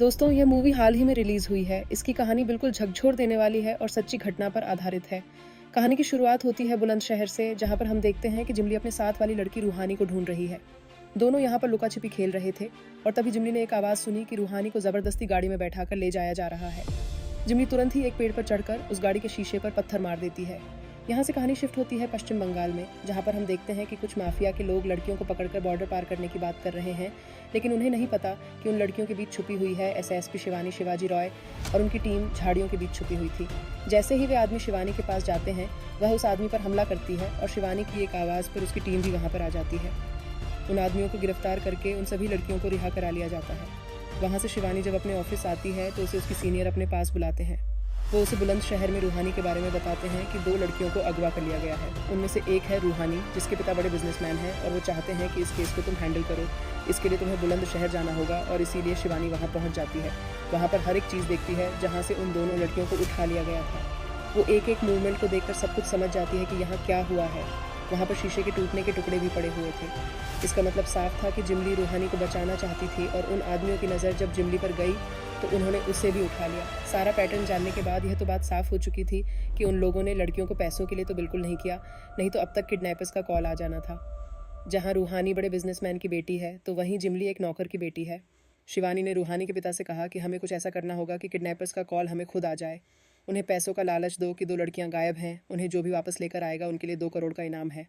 दोस्तों, यह मूवी हाल ही में रिलीज हुई है। इसकी कहानी बिल्कुल झकझोर देने वाली है और सच्ची घटना पर आधारित है। कहानी की शुरुआत होती है बुलंदशहर से, जहां पर हम देखते हैं कि जिमली अपने साथ वाली लड़की रूहानी को ढूंढ रही है। दोनों यहाँ पर लुका छिपी खेल रहे थे और तभी जिमली ने एक आवाज सुनी कि रूहानी को जबरदस्ती गाड़ी में बैठाकर ले जाया जा रहा है। जिमली तुरंत ही एक पेड़ पर चढ़कर उस गाड़ी के शीशे पर पत्थर मार देती है। यहाँ से कहानी शिफ्ट होती है पश्चिम बंगाल में, जहाँ पर हम देखते हैं कि कुछ माफिया के लोग लड़कियों को पकड़कर बॉर्डर पार करने की बात कर रहे हैं, लेकिन उन्हें नहीं पता कि उन लड़कियों के बीच छुपी हुई है एसएसपी शिवानी शिवाजी रॉय और उनकी टीम झाड़ियों के बीच छुपी हुई थी। जैसे ही वे आदमी शिवानी के पास जाते हैं, वह उस आदमी पर हमला करती है और शिवानी की एक आवाज़ पर उसकी टीम भी वहाँ पर आ जाती है। उन आदमियों को गिरफ्तार करके उन सभी लड़कियों को रिहा करा लिया जाता है। वहाँ से शिवानी जब अपने ऑफिस आती है तो उसे उसकी सीनियर अपने पास बुलाते हैं। वो उसे बुलंदशहर में रूहानी के बारे में बताते हैं कि 2 लड़कियों को अगवा कर लिया गया है। उनमें से एक है रूहानी, जिसके पिता बड़े बिजनेसमैन हैं और वो चाहते हैं कि इस केस को तुम हैंडल करो। इसके लिए तुम्हें बुलंदशहर जाना होगा और इसीलिए शिवानी वहाँ पहुँच जाती है। वहाँ पर हर एक चीज़ देखती है जहाँ से उन दोनों लड़कियों को उठा लिया गया था। वो एक एक मूवमेंट को देखकर सब कुछ समझ जाती है कि यहाँ क्या हुआ है। वहाँ पर शीशे के टूटने के टुकड़े भी पड़े हुए थे। इसका मतलब साफ था कि जिमली रूहानी को बचाना चाहती थी और उन आदमियों की नज़र जब जिमली पर गई तो उन्होंने उसे भी उठा लिया। सारा पैटर्न जानने के बाद यह तो बात साफ हो चुकी थी कि उन लोगों ने लड़कियों को पैसों के लिए तो बिल्कुल नहीं किया, नहीं तो अब तक किडनैपर्स का कॉल आ जाना था। जहाँ रूहानी बड़े बिजनेसमैन की बेटी है तो वहीं जिमली एक नौकर की बेटी है। शिवानी ने रूहानी के पिता से कहा कि हमें कुछ ऐसा करना होगा कि किडनैपर्स का कॉल हमें खुद आ जाए। उन्हें पैसों का लालच दो कि 2 लड़कियां गायब हैं, उन्हें जो भी वापस लेकर आएगा उनके लिए 2 करोड़ का इनाम है।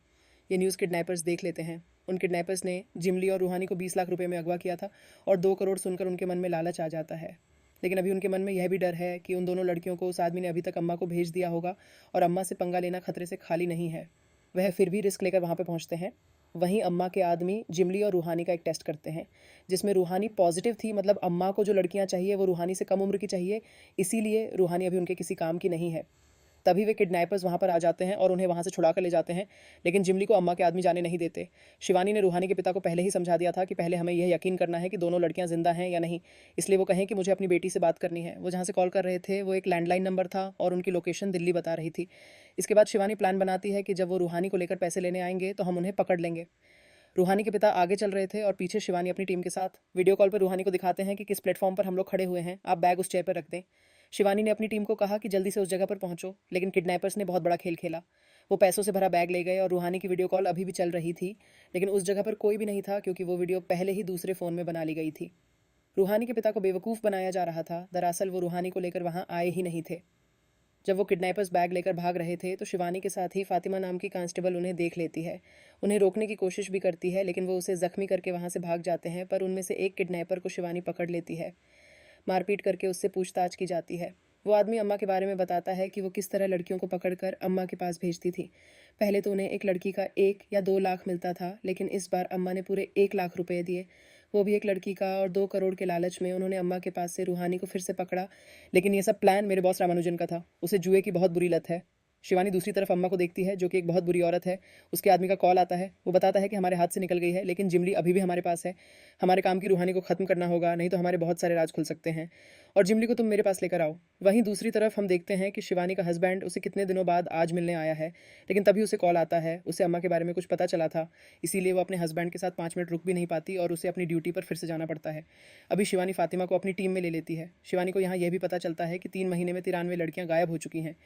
ये न्यूज़ किडनैपर्स देख लेते हैं। उन किडनैपर्स ने जिमली और रूहानी को 20 लाख रुपए में अगवा किया था और 2 करोड़ सुनकर उनके मन में लालच आ जाता है। लेकिन अभी उनके मन में यह भी डर है कि उन दोनों लड़कियों को उस आदमी ने अभी तक अम्मा को भेज दिया होगा और अम्मा से पंगा लेना खतरे से खाली नहीं है। वह फिर भी रिस्क लेकर वहाँ पर पहुँचते हैं। वहीं अम्मा के आदमी जिमली और रूहानी का एक टेस्ट करते हैं, जिसमें रूहानी पॉजिटिव थी। मतलब अम्मा को जो लड़कियाँ चाहिए वो रूहानी से कम उम्र की चाहिए, इसीलिए रूहानी अभी उनके किसी काम की नहीं है। तभी वे किडनैपर्स वहाँ पर आ जाते हैं और उन्हें वहाँ से छुड़ा कर ले जाते हैं, लेकिन जिमली को अम्मा के आदमी जाने नहीं देते। शिवानी ने रूहानी के पिता को पहले ही समझा दिया था कि पहले हमें यह यकीन करना है कि दोनों लड़कियाँ जिंदा हैं या नहीं, इसलिए वो कहें कि मुझे अपनी बेटी से बात करनी है। वो जहाँ से कॉल कर रहे थे वो एक लैंडलाइन नंबर था और उनकी लोकेशन दिल्ली बता रही थी। इसके बाद शिवानी प्लान बनाती है कि जब वो रूहानी को लेकर पैसे लेने आएंगे तो हम उन्हें पकड़ लेंगे। रूहानी के पिता आगे चल रहे थे और पीछे शिवानी अपनी टीम के साथ। वीडियो कॉल पर रूहानी को दिखाते हैं कि किस प्लेटफॉर्म पर हम लोग खड़े हुए हैं, आप बैग उस चेयर पर रख दें। शिवानी ने अपनी टीम को कहा कि जल्दी से उस जगह पर पहुंचो, लेकिन किडनैपर्स ने बहुत बड़ा खेल खेला। वो पैसों से भरा बैग ले गए और रूहानी की वीडियो कॉल अभी भी चल रही थी, लेकिन उस जगह पर कोई भी नहीं था क्योंकि वो वीडियो पहले ही दूसरे फ़ोन में बना ली गई थी। रूहानी के पिता को बेवकूफ़ बनाया जा रहा था। दरअसल वो रूहानी को लेकर वहाँ आए ही नहीं थे। जब वो किडनैपर्स बैग लेकर भाग रहे थे तो शिवानी के साथ ही फातिमा नाम की कांस्टेबल उन्हें देख लेती है। उन्हें रोकने की कोशिश भी करती है, लेकिन वो उसे जख्मी करके वहाँ से भाग जाते हैं। पर उनमें से एक किडनैपर को शिवानी पकड़ लेती है। मारपीट करके उससे पूछताछ की जाती है। वो आदमी अम्मा के बारे में बताता है कि वो किस तरह लड़कियों को पकड़कर अम्मा के पास भेजती थी। पहले तो उन्हें एक लड़की का 1 या 2 लाख मिलता था, लेकिन इस बार अम्मा ने पूरे 1 लाख रुपए दिए, वो भी एक लड़की का, और 2 करोड़ के लालच में उन्होंने अम्मा के पास से रूहानी को फिर से पकड़ा। लेकिन ये सब प्लान मेरे बॉस रामानुजन का था। उसे जुए की बहुत बुरी लत है। शिवानी दूसरी तरफ अम्मा को देखती है, जो कि एक बहुत बुरी औरत है। उसके आदमी का कॉल आता है। वो बताता है कि हमारे हाथ से निकल गई है, लेकिन जिमली अभी भी हमारे पास है। हमारे काम की रूहानी को ख़त्म करना होगा, नहीं तो हमारे बहुत सारे राज खुल सकते हैं, और जिमली को तुम मेरे पास लेकर आओ। वहीं दूसरी तरफ हम देखते हैं कि शिवानी का हस्बैंड उसे कितने दिनों बाद आज मिलने आया है, लेकिन तभी उसे कॉल आता है। उसे अम्मा के बारे में कुछ पता चला था, इसीलिए वो अपने हस्बैंड के साथ 5 मिनट रुक भी नहीं पाती और उसे अपनी ड्यूटी पर फिर से जाना पड़ता है। अभी शिवानी फातिमा को अपनी टीम में ले लेती है। शिवानी को यहाँ यह भी पता चलता है कि 3 महीने में 93 लड़कियाँ गायब हो चुकी हैं।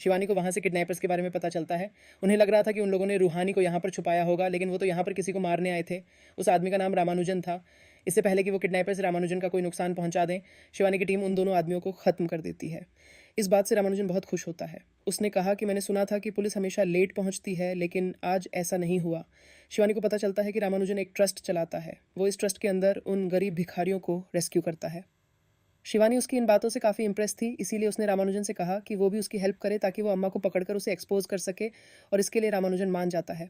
शिवानी को वहाँ से किडनैपर्स के बारे में पता चलता है। उन्हें लग रहा था कि उन लोगों ने रूहानी को यहाँ पर छुपाया होगा, लेकिन वो तो यहाँ पर किसी को मारने आए थे। उस आदमी का नाम रामानुजन था। इससे पहले कि वो किडनैपर्स रामानुजन का कोई नुकसान पहुंचा दें, शिवानी की टीम उन दोनों आदमियों को ख़त्म कर देती है। इस बात से रामानुजन बहुत खुश होता है। उसने कहा कि मैंने सुना था कि पुलिस हमेशा लेट पहुंचती है, लेकिन आज ऐसा नहीं हुआ। शिवानी को पता चलता है कि रामानुजन एक ट्रस्ट चलाता है। वो इस ट्रस्ट के अंदर उन गरीब भिखारियों को रेस्क्यू करता है। शिवानी उसकी इन बातों से काफ़ी इंप्रेस थी, इसीलिए उसने रामानुजन से कहा कि वो भी उसकी हेल्प करे ताकि वो अम्मा को पकड़कर उसे एक्सपोज कर सके, और इसके लिए रामानुजन मान जाता है।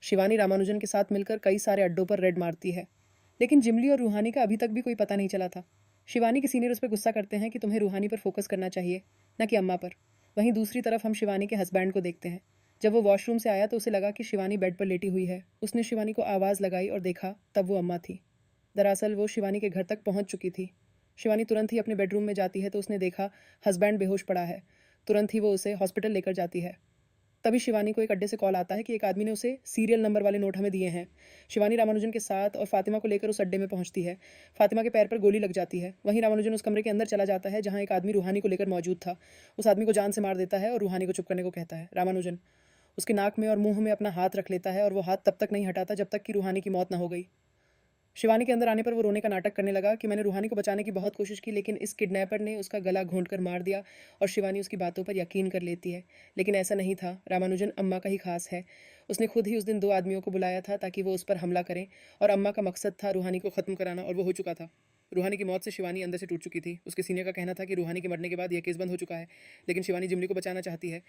शिवानी रामानुजन के साथ मिलकर कई सारे अड्डों पर रेड मारती है, लेकिन जिमली और रूहानी का अभी तक भी कोई पता नहीं चला था। शिवानी के सीनियर उस पर गुस्सा करते हैं कि तुम्हें रूहानी पर फोकस करना चाहिए, न कि अम्मा पर। वहीं दूसरी तरफ हम शिवानी के हस्बैंड को देखते हैं। जब वो वॉशरूम से आया तो उसे लगा कि शिवानी बेड पर लेटी हुई है। उसने शिवानी को आवाज़ लगाई और देखा, तब वो अम्मा थी। दरअसल वो शिवानी के घर तक पहुंच चुकी थी। शिवानी तुरंत ही अपने बेडरूम में जाती है तो उसने देखा हस्बैंड बेहोश पड़ा है। तुरंत ही वो उसे हॉस्पिटल लेकर जाती है। तभी शिवानी को एक अड्डे से कॉल आता है कि एक आदमी ने उसे सीरियल नंबर वाले नोट हमें दिए हैं। शिवानी रामानुजन के साथ और फातिमा को लेकर उस अड्डे में पहुंचती है। फातिमा के पैर पर गोली लग जाती है। वहीं रामानुजन उस कमरे के अंदर चला जाता है जहां एक आदमी रूहानी को लेकर मौजूद था। उस आदमी को जान से मार देता है और रूहानी को चुप करने को कहता है। रामानुजन उसके नाक में और मुंह में अपना हाथ रख लेता है और वो हाथ तब तक नहीं हटाता जब तक कि रूहानी की मौत न हो गई। शिवानी के अंदर आने पर वो रोने का नाटक करने लगा कि मैंने रूहानी को बचाने की बहुत कोशिश की, लेकिन इस किडनैपर ने उसका गला घोंट कर मार दिया। और शिवानी उसकी बातों पर यकीन कर लेती है, लेकिन ऐसा नहीं था। रामानुजन अम्मा का ही खास है। उसने खुद ही उस दिन 2 आदमियों को बुलाया था ताकि वो उस पर हमला करें, और अम्मा का मकसद था रूहानी को ख़त्म कराना, और वो हो चुका था। रूहानी की मौत से शिवानी अंदर से टूट चुकी थी। उसके सीनियर का कहना था कि रूहानी के मरने के बाद यह केस बंद हो चुका है, लेकिन शिवानी जिमली को बचाना चाहती है।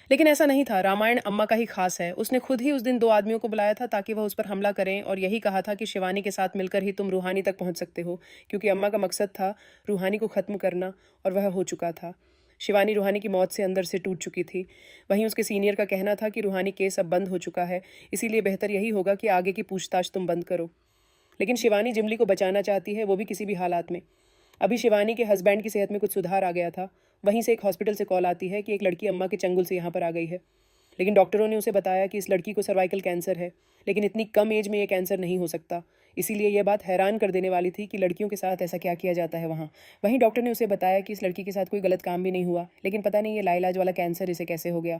लेकिन ऐसा नहीं था। रामायण अम्मा का ही खास है। उसने खुद ही उस दिन 2 आदमियों को बुलाया था ताकि वह उस पर हमला करें, और यही कहा था कि शिवानी के साथ मिलकर ही तुम रूहानी तक पहुंच सकते हो, क्योंकि अम्मा का मकसद था रूहानी को ख़त्म करना, और वह हो चुका था। शिवानी रूहानी की मौत से अंदर से टूट चुकी थी। वहीं उसके सीनियर का कहना था कि रूहानी केस अब बंद हो चुका है, इसीलिए बेहतर यही होगा कि आगे की पूछताछ तुम बंद करो। लेकिन शिवानी जिमली को बचाना चाहती है, वो भी किसी भी हालात में। अभी शिवानी के हस्बैंड की सेहत में कुछ सुधार आ गया था। वहीं से एक हॉस्पिटल से कॉल आती है कि एक लड़की अम्मा के चंगुल से यहाँ पर आ गई है। लेकिन डॉक्टरों ने उसे बताया कि इस लड़की को सर्वाइकल कैंसर है, लेकिन इतनी कम एज में ये कैंसर नहीं हो सकता। इसीलिए यह बात हैरान कर देने वाली थी कि लड़कियों के साथ ऐसा क्या किया जाता है वहाँ। वहीं डॉक्टर ने उसे बताया कि इस लड़की के साथ कोई गलत काम भी नहीं हुआ, लेकिन पता नहीं ये लाइलाज वाला कैंसर इसे कैसे हो गया।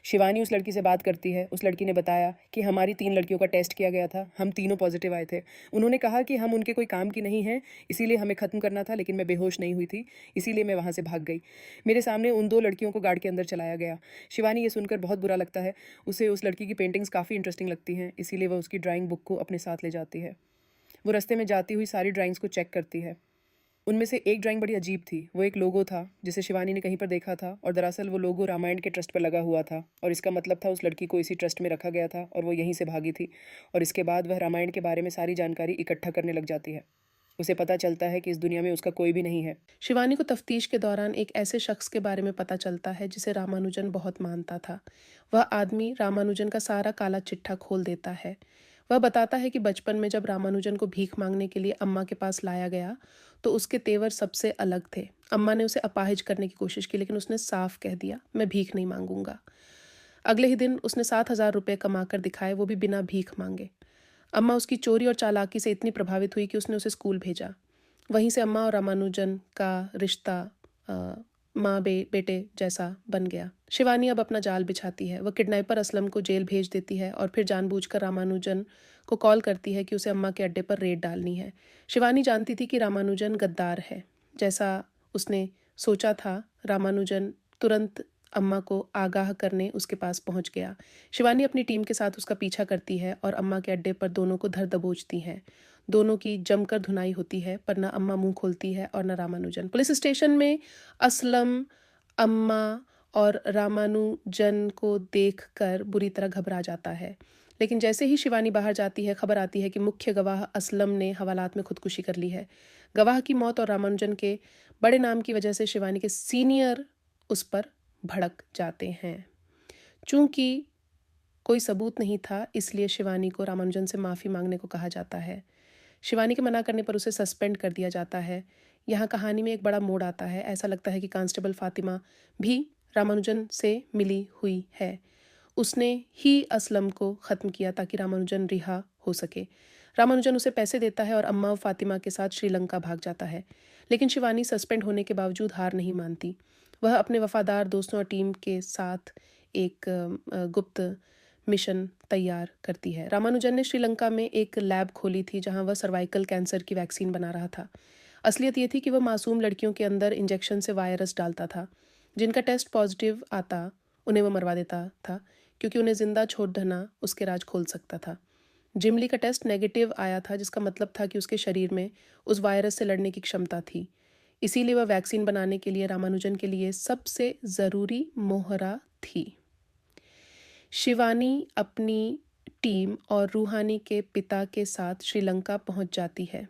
शिवानी उस लड़की से बात करती है। उस लड़की ने बताया कि हमारी 3 लड़कियों का टेस्ट किया गया था, हम तीनों पॉजिटिव आए थे। उन्होंने कहा कि हम उनके कोई काम की नहीं हैं, इसीलिए हमें ख़त्म करना था, लेकिन मैं बेहोश नहीं हुई थी, इसीलिए मैं वहाँ से भाग गई। मेरे सामने उन 2 लड़कियों को गार्ड के अंदर चलाया गया। शिवानी ये सुनकर बहुत बुरा लगता है। उसे उस लड़की की पेंटिंग्स काफ़ी इंटरेस्टिंग लगती हैं, इसीलिए वह उसकी ड्राइंग बुक को अपने साथ ले जाती है। वो रास्ते में जाती हुई सारी ड्राइंग्स को चेक करती है। उनमें से एक ड्राइंग बड़ी अजीब थी। वो एक लोगो था जिसे शिवानी ने कहीं पर देखा था, और दरअसल वो लोगो रामायण के ट्रस्ट पर लगा हुआ था, और इसका मतलब था उस लड़की को इसी ट्रस्ट में रखा गया था और वो यहीं से भागी थी। और इसके बाद वह रामायण के बारे में सारी जानकारी इकट्ठा करने लग जाती है। उसे पता चलता है कि इस दुनिया में उसका कोई भी नहीं है। शिवानी को तफ्तीश के दौरान एक ऐसे शख्स के बारे में पता चलता है जिसे रामानुजन बहुत मानता था। वह आदमी रामानुजन का सारा काला चिट्ठा खोल देता है। वह बताता है कि बचपन में जब रामानुजन को भीख मांगने के लिए अम्मा के पास लाया गया तो उसके तेवर सबसे अलग थे। अम्मा ने उसे अपाहिज करने की कोशिश की, लेकिन उसने साफ कह दिया, मैं भीख नहीं मांगूंगा। अगले ही दिन उसने 7,000 रुपये कमा कर दिखाए, वो भी बिना भीख मांगे। अम्मा उसकी चोरी और चालाकी से इतनी प्रभावित हुई कि उसने उसे स्कूल भेजा। वहीं से अम्मा और रामानुजन का रिश्ता माँ बेटे जैसा बन गया। शिवानी अब अपना जाल बिछाती है। वह किडनैपर असलम को जेल भेज देती है और फिर जानबूझकर रामानुजन को कॉल करती है कि उसे अम्मा के अड्डे पर रेड डालनी है। शिवानी जानती थी कि रामानुजन गद्दार है। जैसा उसने सोचा था, रामानुजन तुरंत अम्मा को आगाह करने उसके पास पहुंच गया। शिवानी अपनी टीम के साथ उसका पीछा करती है और अम्मा के अड्डे पर दोनों को धर दबोचती हैं। दोनों की जमकर धुनाई होती है, पर न अम्मा मुंह खोलती है और न रामानुजन। पुलिस स्टेशन में असलम अम्मा और रामानुजन को देखकर बुरी तरह घबरा जाता है। लेकिन जैसे ही शिवानी बाहर जाती है, खबर आती है कि मुख्य गवाह असलम ने हवालात में खुदकुशी कर ली है। गवाह की मौत और रामानुजन के बड़े नाम की वजह से शिवानी के सीनियर उस पर भड़क जाते हैं। चूंकि कोई सबूत नहीं था, इसलिए शिवानी को रामानुजन से माफ़ी मांगने को कहा जाता है। शिवानी के मना करने पर उसे सस्पेंड कर दिया जाता है। यहाँ कहानी में एक बड़ा मोड़ आता है। ऐसा लगता है कि कांस्टेबल फातिमा भी रामानुजन से मिली हुई है। उसने ही असलम को ख़त्म किया ताकि रामानुजन रिहा हो सके। रामानुजन उसे पैसे देता है और अम्मा और फातिमा के साथ श्रीलंका भाग जाता है। लेकिन शिवानी सस्पेंड होने के बावजूद हार नहीं मानती। वह अपने वफादार दोस्तों और टीम के साथ एक गुप्त मिशन तैयार करती है। रामानुजन ने श्रीलंका में एक लैब खोली थी जहां वह सर्वाइकल कैंसर की वैक्सीन बना रहा था। असलियत ये थी कि वह मासूम लड़कियों के अंदर इंजेक्शन से वायरस डालता था। जिनका टेस्ट पॉजिटिव आता उन्हें वह मरवा देता था, क्योंकि उन्हें जिंदा छोड़ देना उसके राज खोल सकता था। जिमली का टेस्ट नेगेटिव आया था, जिसका मतलब था कि उसके शरीर में उस वायरस से लड़ने की क्षमता थी। इसीलिए वह वैक्सीन बनाने के लिए रामानुजन के लिए सबसे ज़रूरी मोहरा थी। शिवानी अपनी टीम और रूहानी के पिता के साथ श्रीलंका पहुंच जाती है।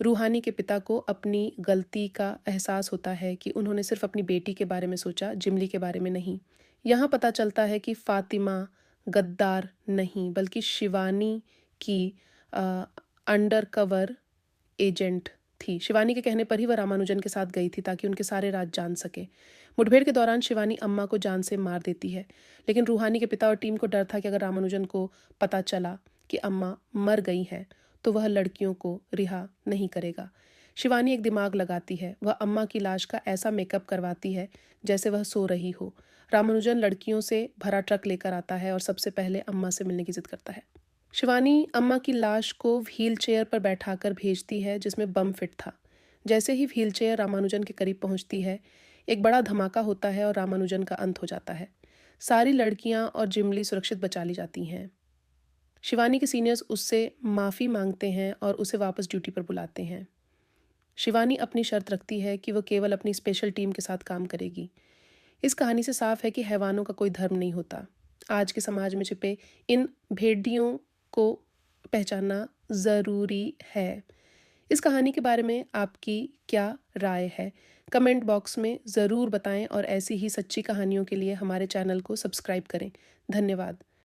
रूहानी के पिता को अपनी गलती का एहसास होता है कि उन्होंने सिर्फ अपनी बेटी के बारे में सोचा, जिमली के बारे में नहीं। यहाँ पता चलता है कि फातिमा गद्दार नहीं, बल्कि शिवानी की अंडर कवर एजेंट थी। शिवानी के कहने पर ही वह रामानुजन के साथ गई थी ताकि उनके सारे राज जान सके। मुठभेड़ के दौरान शिवानी अम्मा को जान से मार देती है, लेकिन रूहानी के पिता और टीम को डर था कि अगर रामानुजन को पता चला कि अम्मा मर गई हैं तो वह लड़कियों को रिहा नहीं करेगा। शिवानी एक दिमाग लगाती है। वह अम्मा की लाश का ऐसा मेकअप करवाती है जैसे वह सो रही हो। रामानुजन लड़कियों से भरा ट्रक लेकर आता है और सबसे पहले अम्मा से मिलने की जिद करता है। शिवानी अम्मा की लाश को व्हील चेयर पर बैठाकर भेजती है जिसमें बम फिट था। जैसे ही व्हील चेयर रामानुजन के करीब पहुंचती है, एक बड़ा धमाका होता है और रामानुजन का अंत हो जाता है। सारी लड़कियां और जिमली सुरक्षित बचा ली जाती हैं। शिवानी के सीनियर्स उससे माफ़ी मांगते हैं और उसे वापस ड्यूटी पर बुलाते हैं। शिवानी अपनी शर्त रखती है कि वह केवल अपनी स्पेशल टीम के साथ काम करेगी। इस कहानी से साफ है कि हैवानों का कोई धर्म नहीं होता। आज के समाज में छिपे इन भेड़ियों को पहचानना ज़रूरी है। इस कहानी के बारे में आपकी क्या राय है? कमेंट बॉक्स में ज़रूर बताएं और ऐसी ही सच्ची कहानियों के लिए हमारे चैनल को सब्सक्राइब करें। धन्यवाद।